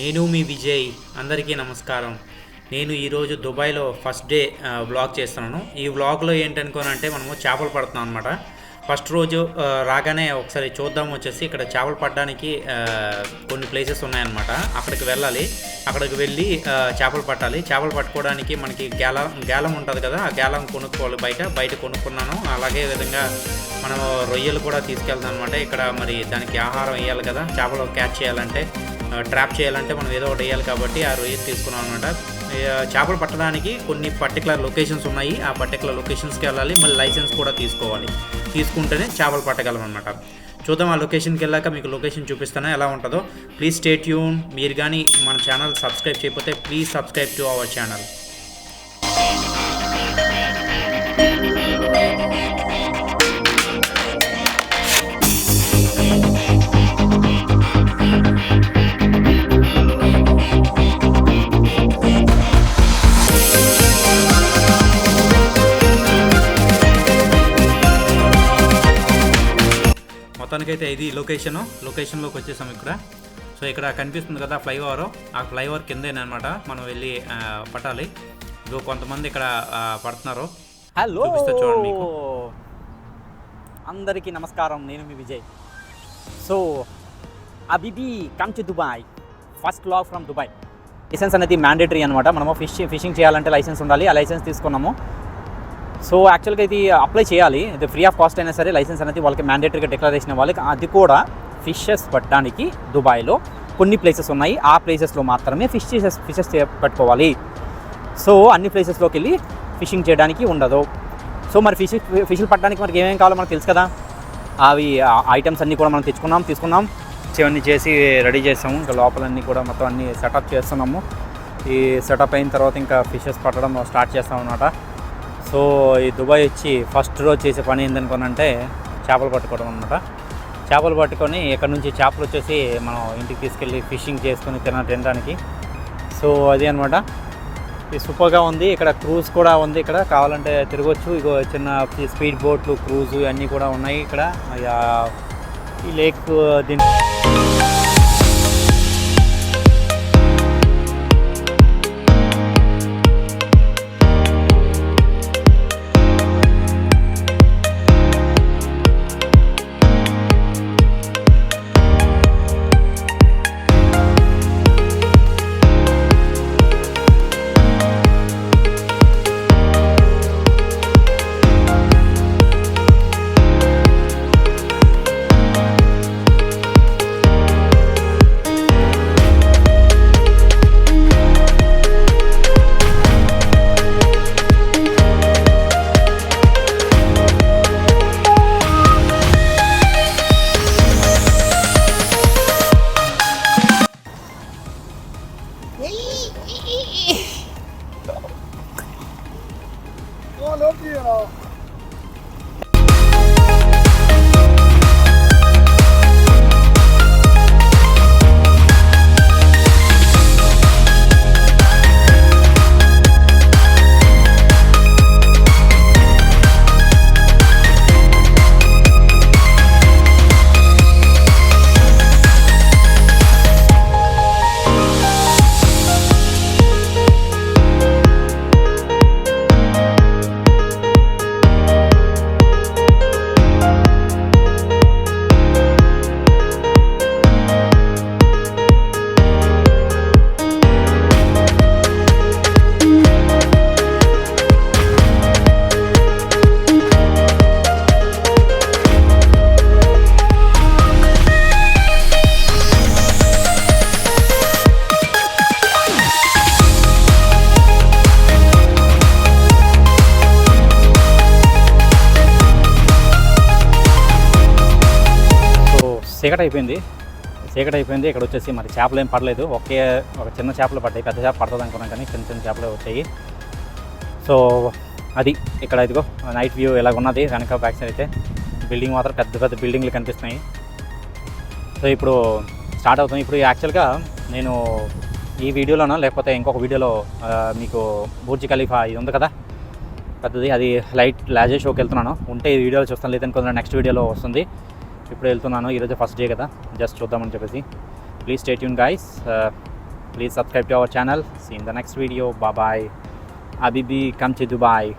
నేను మీ విజయ్. అందరికీ నమస్కారం. నేను ఈరోజు దుబాయ్లో ఫస్ట్ డే వ్లాగ్ చేస్తున్నాను. ఈ వ్లాగ్లో ఏంటనుకోనంటే మనము చేపలు పడుతున్నాం అనమాట. ఫస్ట్ రోజు రాగానే ఒకసారి చూద్దాం వచ్చేసి ఇక్కడ చేపలు పట్టడానికి కొన్ని ప్లేసెస్ ఉన్నాయన్నమాట. అక్కడికి వెళ్ళాలి. అక్కడికి వెళ్ళి చేపలు పట్టాలి. చేపలు పట్టుకోవడానికి మనకి గేలం ఉంటుంది కదా, ఆ గేలం కొనుక్కోవాలి. బయట కొనుక్కున్నాను. అలాగే విధంగా మనం రొయ్యలు కూడా తీసుకెళ్తాం అనమాట. ఇక్కడ మరి దానికి ఆహారం వేయాలి కదా, చేపలు క్యాచ్ చేయాలంటే, ట్రాప్ చేయాలంటే మనం ఏదో ఒకటి వేయాలి కాబట్టి ఆ రొయ్యలు తీసుకున్నాం అనమాట. చేపలు పట్టడానికి కొన్ని పర్టికులర్ లొకేషన్స్ ఉన్నాయి. ఆ పర్టికులర్ లొకేషన్స్కి వెళ్ళాలి. మళ్ళీ లైసెన్స్ కూడా తీసుకోవాలి. తీసుకుంటేనే చేపలు పట్టగలం అనమాట. చూద్దాం. ఆ లొకేషన్కి వెళ్ళాక మీకు లొకేషన్ చూపిస్తాను ఎలా ఉంటుందో. Please stay tune. మీరు కానీ మన ఛానల్ సబ్స్క్రైబ్ చేయకపోతే please subscribe to our channel. మొత్తానికైతే ఇది లొకేషన్లోకి వచ్చేసాం ఇక్కడ. సో ఇక్కడ కనిపిస్తుంది కదా ఫ్లైఓవర్, ఆ ఫ్లైఓవర్ కిందేనమాట మనం వెళ్ళి పట్టాలి. ఇదో కొంతమంది ఇక్కడ పడుతున్నారు. హలో, చూడండి మీకు. అందరికీ నమస్కారం. నేను మీ విజయ్. సో అబిబి come to Dubai. First vlog from Dubai. Licence అనేది మ్యాండేటరీ అనమాట. మనము ఫిషింగ్ చేయాలంటే లైసెన్స్ ఉండాలి. ఆ లైసెన్స్ తీసుకున్నాము. సో యాక్చువల్గా ఇది అప్లై చేయాలి. ఇది ఫ్రీ ఆఫ్ కాస్ట్ అయినా సరే లైసెన్స్ అనేది వాళ్ళకి మ్యాండేటరీగా డిక్లరేషన్ ఇవ్వాలి. అది కూడా ఫిషెస్ పట్టడానికి దుబాయ్లో కొన్ని ప్లేసెస్ ఉన్నాయి. ఆ ప్లేసెస్లో మాత్రమే ఫిషెస్ పట్టుకోవాలి. సో అన్ని ప్లేసెస్లోకి వెళ్ళి ఫిషింగ్ చేయడానికి ఉండదు. సో మరి ఫిష్లు పట్టడానికి మనకి ఏమేమి కావాలో మనకు తెలుసు కదా. అవి ఐటమ్స్ అన్నీ కూడా మనం తీసుకున్నాం. ఇవన్నీ చేసి రెడీ చేసాము. ఇంకా లోపలన్నీ కూడా మొత్తం అన్నీ సెటప్ చేస్తున్నాము. ఈ సెటప్ అయిన తర్వాత ఇంకా ఫిషెస్ పట్టడం స్టార్ట్ చేస్తాం అన్నమాట. సో ఈ దుబాయ్ వచ్చి ఫస్ట్ రోజు చేసే పని ఏందనుకోనంటే చేపలు పట్టుకోవడం అనమాట. చేపలు పట్టుకొని ఇక్కడ నుంచి చేపలు వచ్చేసి మనం ఇంటికి తీసుకెళ్ళి ఫిషింగ్ చేసుకొని తినడానికి. సో అది అనమాట. ఇది సూపర్గా ఉంది. ఇక్కడ క్రూజ్ కూడా ఉంది. ఇక్కడ కావాలంటే తిరగవచ్చు. ఇగో చిన్న స్పీడ్ బోట్లు, క్రూజు అన్నీ కూడా ఉన్నాయి ఇక్కడ. ఈ లేక్ దీని చీకటి అయిపోయింది. ఇక్కడ వచ్చేసి మరి చేపలు ఏం పడలేదు. ఒక చిన్న చేపలు పడ్డాయి. పెద్ద చేప పడుతుంది అనుకున్నాం కానీ చిన్న చేపలు వచ్చాయి. సో అది ఇక్కడ ఇదిగో నైట్ వ్యూ ఎలాగ ఉన్నది. వెనక బ్యాక్ సైడ్ అయితే బిల్డింగ్ మాత్రం పెద్ద బిల్డింగ్లు కనిపిస్తున్నాయి. సో ఇప్పుడు స్టార్ట్ అవుతుంది. ఇప్పుడు యాక్చువల్గా నేను ఈ వీడియోలోనో లేకపోతే ఇంకొక వీడియోలో మీకు బుర్జ్ ఖలీఫా ఇది ఉంది కదా పెద్దది, అది లైట్ లాజే షోకి వెళ్తున్నాను. ఉంటే ఈ వీడియోలో చూస్తాను, లేదనుకుంటున్నా నెక్స్ట్ వీడియోలో వస్తుంది. ఇప్పుడు వెళ్తున్నాను, ఈరోజు ఫస్ట్ డే కదా, జస్ట్ చూద్దామని చెప్పేసి. Please stay tune guys. Please subscribe to our channel. See you in the next video. Bye bye. Habibi, come to Dubai.